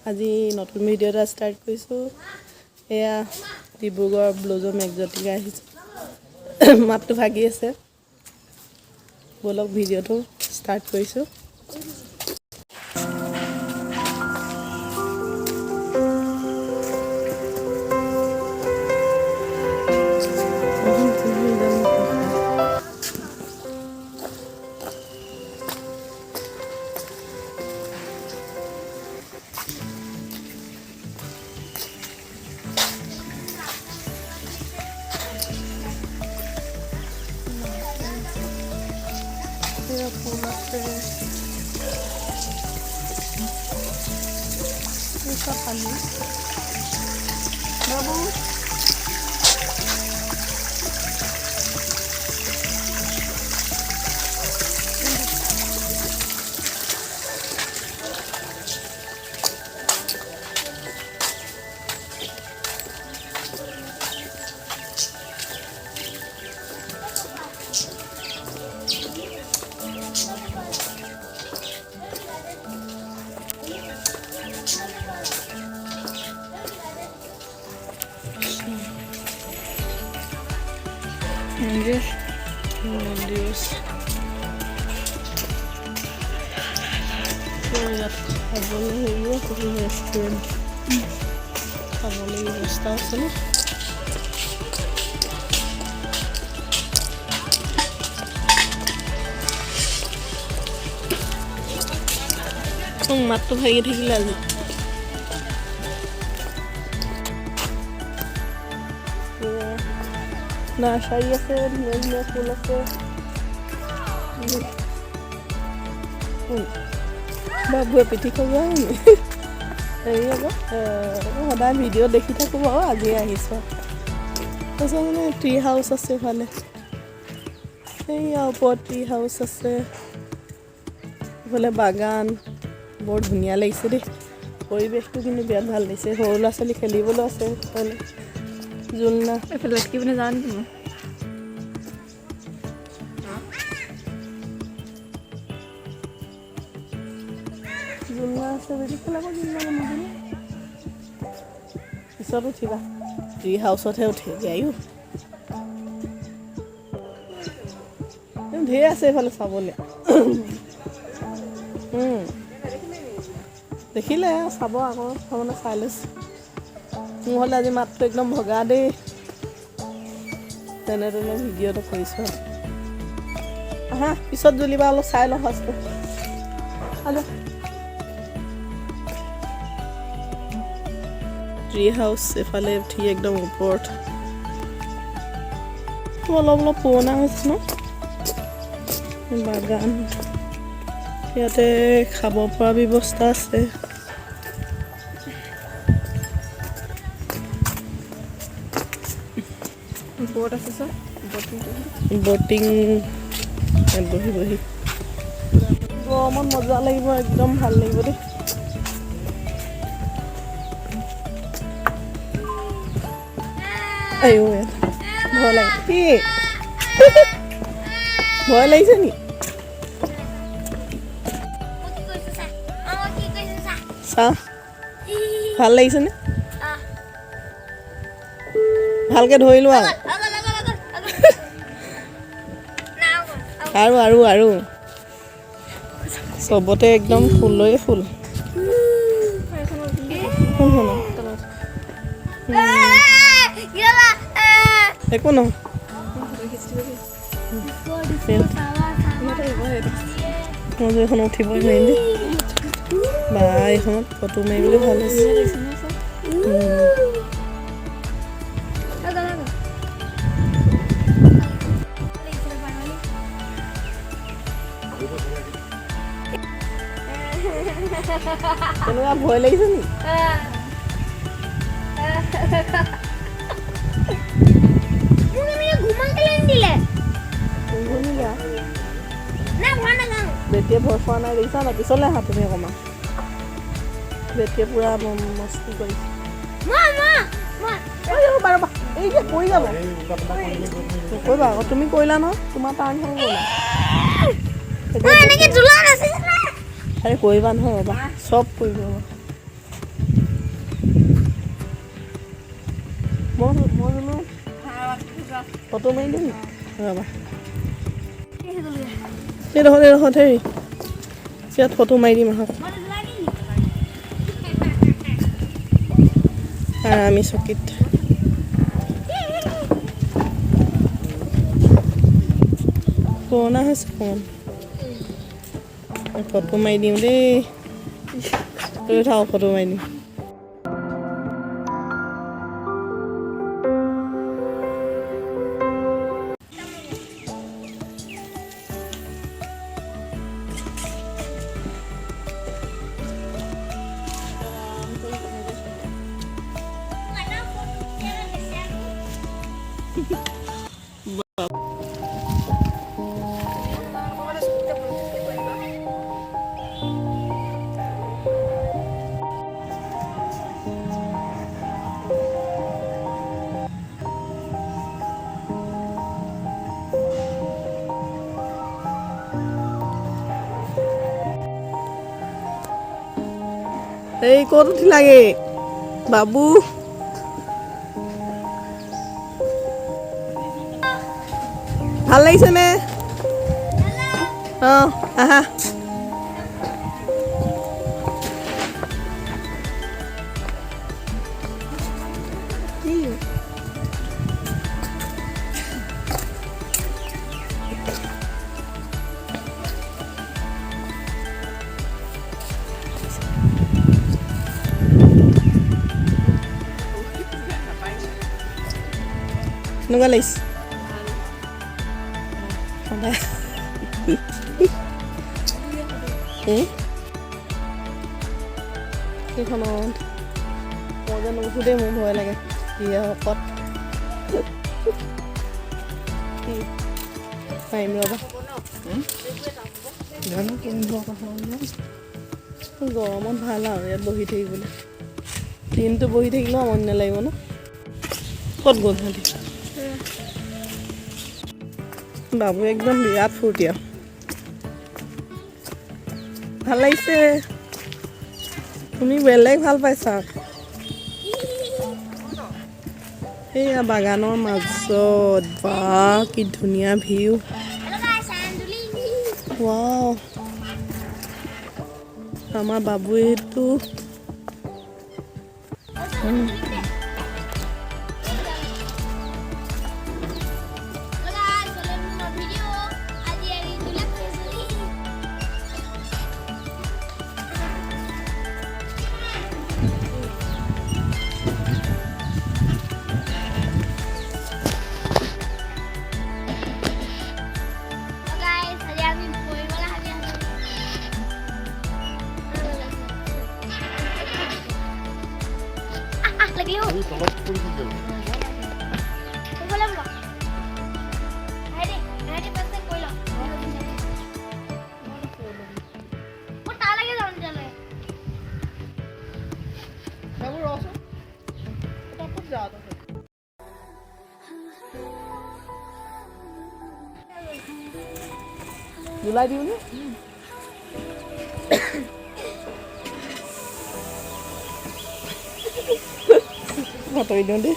আজি নতুন ভিডিও এটা ষ্টাৰ্ট কৰিছোঁ। এয়া ডিব্ৰুগড় ব্লুজম exotica আহিছে। মাতটো ভাগি আছে। বলক ভিডিওটো ষ্টাৰ্ট কৰিছোঁ। Babu. Dios. মাতটো ভাগি থাকিলে আজি nursery আছে ধুনীয়া ফুল আছে বাবুৱে পিঠি খোৱা হেৰি আকৌ সদায় ভিডিঅ' দেখি থাকোঁ বাৰু আজি আহিছোঁ তাৰপিছত মানে ট্ৰি হাউচ আছে ভালে সেয়া ওপৰত ট্ৰি হাউচ আছে এইফালে বাগান বৰ ধুনীয়া লাগিছে দেই পৰিৱেশটো কিন্তু বিৰাট ভাল লাগিছে সৰু ল'ৰা ছোৱালী খেলিবলৈ আছে সেইফালে জুলনা এইফালে কি মানে যাওঁ নেকি জুলনা আছে যদি খেলাব জুলনা বনাবলৈ পিছত উঠিবা ট্ৰি হাউচতহে উঠে যায়ো ঢেৰ আছে এইফালে চাবলৈ দেখিলে চাব আকৌ মানে চাই লৈছে মোৰ হ'লে আজি মাতটো একদম ভগা দেই তেনে ভিডিঅ'টো কৰিছোঁ আহা পিছত জ্বলিবা অলপ চাই লওঁ ফাৰ্ষ্ট ট্ৰি হাউচ এফালে উঠি একদম ওপৰত অলপ অলপ পুৰণা হৈছে ন বাগান ইয়াতে খাব পৰা ব্যৱস্থা আছে बोट আছে স্যাৰ बोटिंग বহি বহি গৰমত মজা লাগিব একদম ভাল লাগিব দেই আইও ভয় লাগে কি ভয় লাগিছে নি চা ভাল লাগিছে নে ভালকে ধৰি লোৱা আৰু সবতে একদম ফুলয়ে ফুল একো ন মই এখন উঠিবই নোৱাৰিম দেই বা এইখনত ফটো মাৰিবলৈ ভাল হৈছে কেনেকুৱা ভয় লাগিছে নি ঘুমা কেলেন দিলে বেটিয়ে ভয় খোৱা নাই দেখিছা না পিছলৈ আহা তুমি অকণমান বেটিয়ে পূৰা মস্তি কৰিছে এই যে পৰি যাব নকৰিবা আকৌ তুমি কৰিলা নহয় তোমাৰ টাৰ্ণ হৈ গ'ল আৰে কৰিবা নহয় ৰ'বা চব কৰিব মই বোলো ফটো মাৰি দিম ৰ'বা এইডোখৰত হেৰি ইয়াত ফটো মাৰি দিম আহক আমি চকীত পুৰণা হৈছে অকণমান ফটো মাৰি দিওঁ দেই লৈ থাকক ফটো মাৰি দিম এই ক'ত উঠিলাগে বাবু ভাল লাগিছে নে অঁ আহা কেনেকুৱা লাগিছে সেইখনত মই যে নুঠো দেই মোৰ ভয় লাগে বিয়া শকত পাৰিম ৰ'বা গৰমত ভাল আৰু ইয়াত বহি থাকিবলৈ দিনটো বহি থাকিলেও আমনি নালাগিব ন ক'ত গ'ল সিহঁতি বাবু একদম বিৰাট ফূৰ্তি আৰু ভাল লাগিছে তুমি বেলেগ ভাল পাইছা এইয়া বাগানৰ মাজত বা কি ধুনীয়া ভিউ ৱাও আমাৰ বাবুৱেটো জুলাই দিওঁ নে আঁতৰি দিওঁ দেই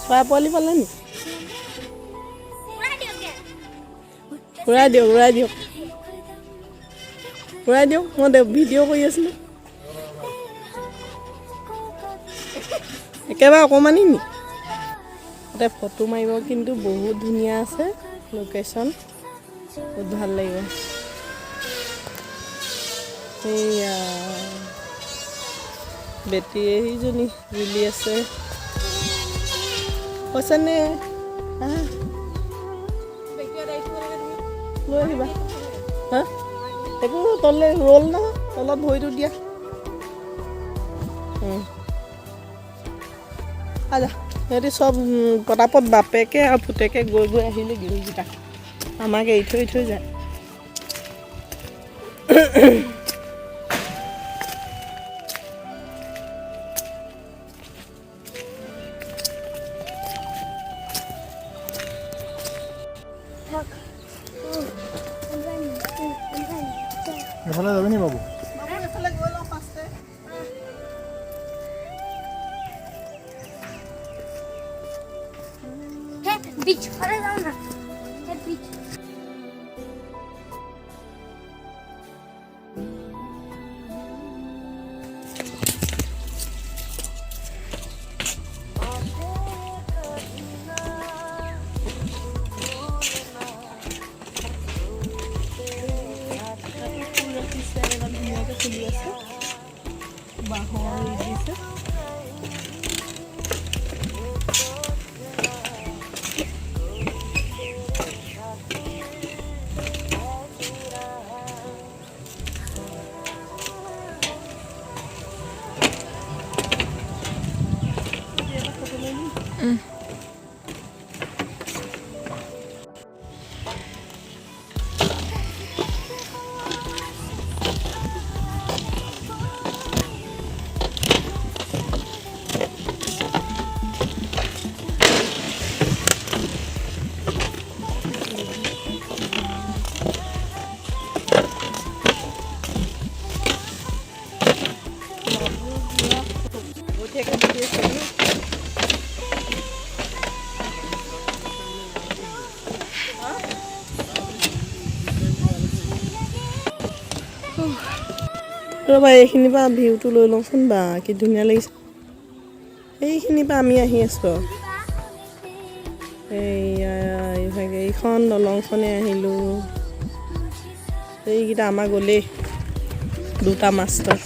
চৰাই পোৱালি পালে নি উৰাই দিয়ক উৰাই দিয়ক উৰাই দিয়ক মই ভিডিঅ' কৰি আছিলোঁ একেবাৰে অকণমানি নি তাতে ফটো মাৰিব কিন্তু বহুত ধুনীয়া আছে লোকেশ্যন বহুত ভাল লাগিব এইয়া বেটি এইজনী জুলি আছে কৈছেনে লৈ আহিবা হা একো তললৈ ৰ'ল নহয় তলত ভৰিটো দিয়া আজা সিহঁতি চব পটাপট বাপেকে আৰু পুতেকে গৈ গৈ আহিলে গৰুকেইটা আমাক এৰি থৈ থৈ যায় এফালে যাবি নি বাবু এফালে গৈ লওঁ ফাৰ্ষ্টে बीच पर जाओ ना बीच ৰ'বা এইখিনিৰ পৰা ভিউটো লৈ লওঁচোন বা কি ধুনীয়া লাগিছে এইখিনিৰ পৰা আমি আহি আছোঁ এইভাগে এইখন দলংখনে আহিলোঁ এইকেইটা আমাৰ গ'লেই দুটা মাষ্টৰ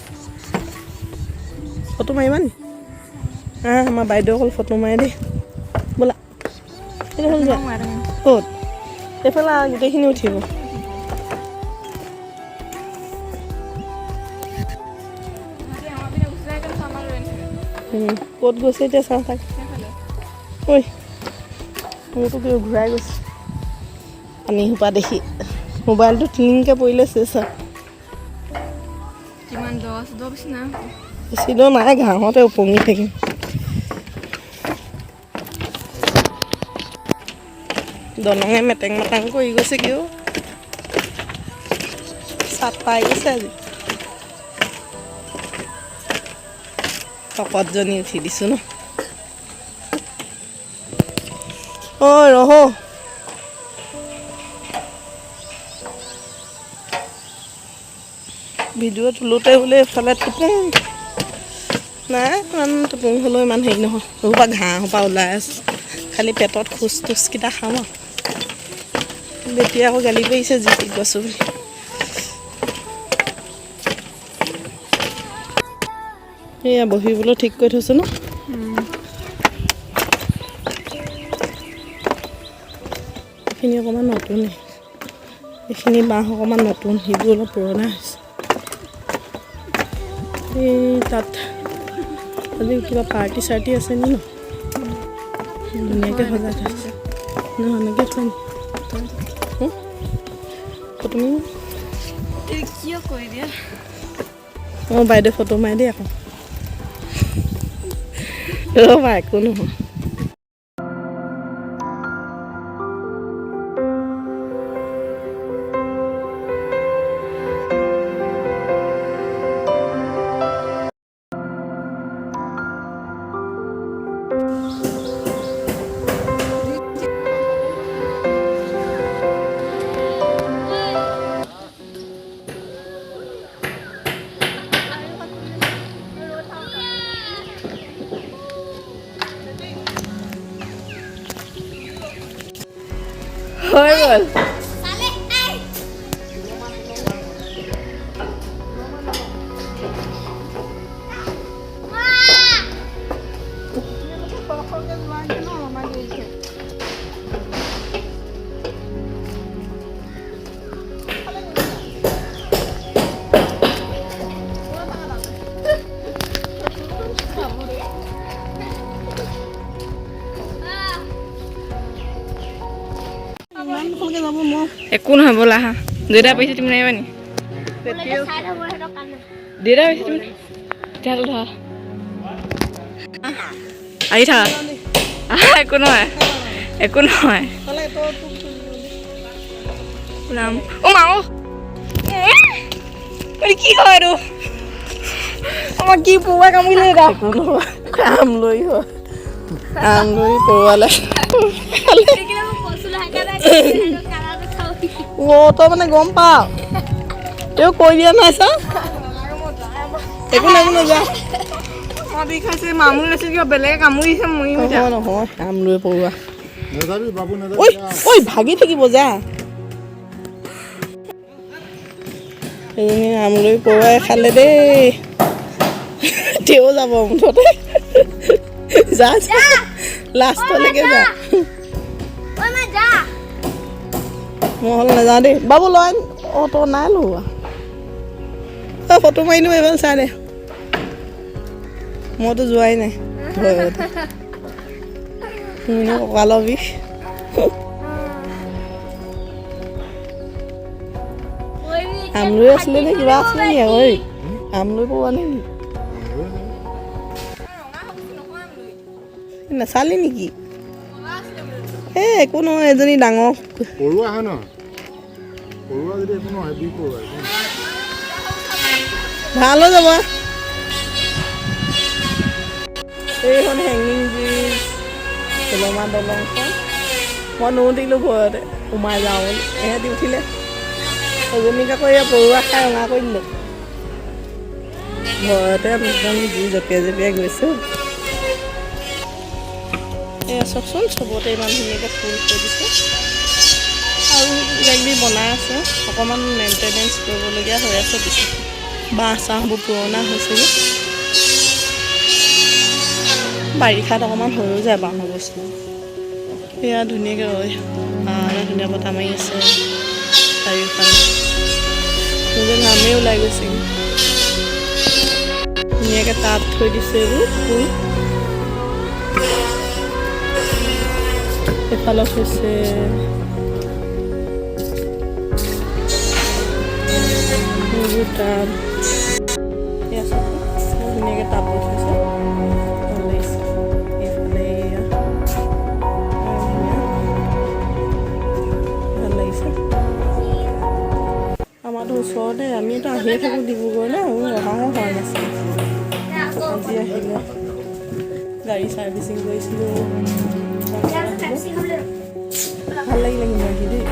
ফটো মাৰিবা নি আমাৰ বাইদেউ অকল ফটো মাৰে দেই বোলা এইটো হ'ল যোৱা ক'ত এইফালে গোটেইখিনি উঠিব ক'ত গৈছে এতিয়া চাওঁ তাক ঐ মোৰতো কিয় ঘূৰাই গৈছে পানী সোপা দেখি মোবাইলটো টিংকৈ পৰিলে চেচ কিমান 10 না বেছি দূৰ নাই ঘাঁহতে উপঙি থাকিম দলঙে মেটেং মেটাং কৰি গৈছে কিয় চাপ পাই গৈছে আজি শকতজনী উঠি দিছোঁ ন ঐ ৰহ ভিডিঅ' তোলোতে বোলে এইফালে টোপোং নাই ইমান টোপোং হ'লেও ইমান হেৰি নহয় ৰ'বা ঘাঁহ সোপা ওলাই আছে খালি পেটত খোজ তোজকেইটা খাম আৰু বেটিয়ে আকৌ গালি পাৰিছে যি টি কৈছোঁ বুলি এয়া বহিবলৈ ঠিক কৰি থৈছোঁ ন এইখিনি অকণমান নতুনে এইখিনি বাঁহ অকণমান নতুন সেইবোৰ অলপ পুৰণা হৈছে এই তাত আজি কিবা পাৰ্টি চাৰ্টি আছে নি ন ধুনীয়াকৈ সজাই থৈছে নহয় এনেকৈ থৈ নি ফটো মাৰি কিয় কৈ দিয়া অঁ বাইদেউ ফটো মাৰি দেই আকৌ ৰ'বা একো নহয় একো নহয় ব'লা হা দেউতা পাইছে তুমি নাইবা নি দেউতা পাইছে তুমি তেতিয়াহ'লে ধৰা আহি থাকা একো নহয় একো নহয় অ' মা কি হয় আৰু আমাৰ কি পৰুৱা কামুৰিলে আম লৈ পৰুৱালে তই মানে গম পাৱ তেওঁ কৈ দিয়া নাই চা একো নাই যা বিষ খাইছে মামুৰি আছে কিবা বেলেগে কামুৰিছে মৰি নহয় আম লৈ পৰুৱা নাযাবি বাবু ঐ ঐ ভাগি থাকিব যা এজনী আম লৈ পৰুৱাই খালে দেই তেওঁ যাব মুঠতে যা লাষ্টলৈকে যা মই হ'ল নাযাওঁ দেই বাবু লয় অ' তই নাই লোৱা তই ফটো মাৰি দিম এইবাৰ চাই দে মইতো যোৱাই নাই কঁকালৰ বিষ আমলৈ আছিলে নে কিবা আছিলে নি ঐ আমলৈ পোৱা নাই নি নাচালি নেকি এই একো নহয় এজনী ডাঙৰ পৰুৱা হয় নহয় পৰুৱা যদি একো নহয় বিষ পৰুৱা ভাল হৈ যাব এইখন হেঙিং ব্ৰিজ চলমা দলংখন মই নুঠিলোঁ ভয়তে সোমাই যাওঁ বুলি এহেঁতি উঠিলে এজনীক আকৌ এয়া পৰুৱা খাই ৰঙা কৰি দিলে ভয়তে একদম জুই জঁপিয়াই গৈছোঁ এয়া চাওকচোন চবতে ইমান ধুনীয়াকৈ ফুল থৈ দিছে আৰু কিবাকিবি বনাই আছে অকণমান মেইনটেনেঞ্চ কৰিবলগীয়া হৈ আছে পিছত বাঁহ চাহবোৰ পুৰণা হৈছে যে বাৰিষাত অকণমান হৈও যায় বাঁহৰ বস্তু এয়া ধুনীয়াকৈ ৰৈ ধুনীয়া বতাহ মাৰি আছে চাৰিওফালে নিজে ঘামেই ওলাই গৈছেগৈ ধুনীয়াকৈ টাব থৈ দিছে এইবোৰ ফুল এফালে হৈছে টাব ধুনীয়াকৈ টাবত থৈছে ভাল লাগিছে এইফালে ভাল লাগিছে আমাৰতো ওচৰতে আমিতো আহিয়ে থাকোঁ ডিব্ৰুগড়লৈ আৰু অহাও হোৱা নাছিল আজি আহিলে গাড়ী ছাৰ্ভিচিং কৰিছিলোঁ ভাল লাগিলে কিন্তু আহি দেই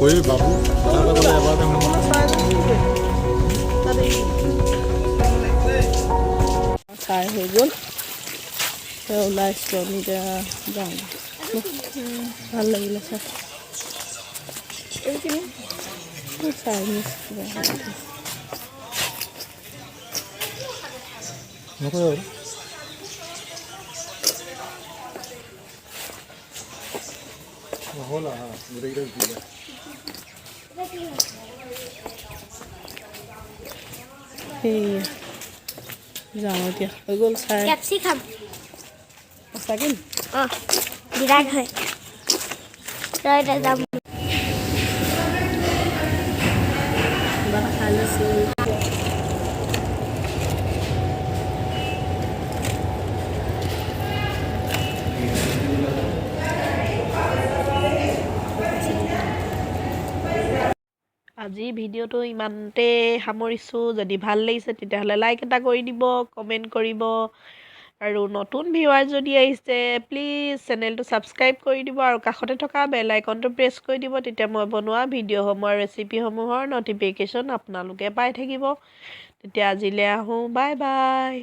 নকৰি বাবু চাই হৈ গ'ল ওলাইছোঁ আমি এতিয়া যাওঁ ভাল লাগিলে চাই এইখিনি চাইনিজ নকৰি আৰু হ'ল গোটেইকেইটা সেয়া যাওঁ এতিয়া হৈ গ'ল চাই কেপচিকাম সঁচাকৈ অঁ বিৰাট হয় তই এতিয়া যাম কিবা এটা খাই লৈছোঁ আজি ভিডিঅ'টো ইমানতে সামৰিছোঁ। যদি ভাল লাগিছে তেতিয়াহ'লে লাইক এটা কৰি দিব, কমেণ্ট কৰিব, আৰু নতুন ভিউৱাৰ যদি আহিছে প্লিজ চেনেলটো ছাবস্ক্ৰাইব কৰি দিব আৰু কাষতে থকা বেল আইকনটো প্ৰেছ কৰি দিব। তেতিয়া মই বনোৱা ভিডিঅ'সমূহ আৰু ৰেচিপিসমূহৰ ন'টিফিকেশ্যন আপোনালোকে পাই থাকিব। তেতিয়া আজিলৈ আহোঁ, বাই বাই।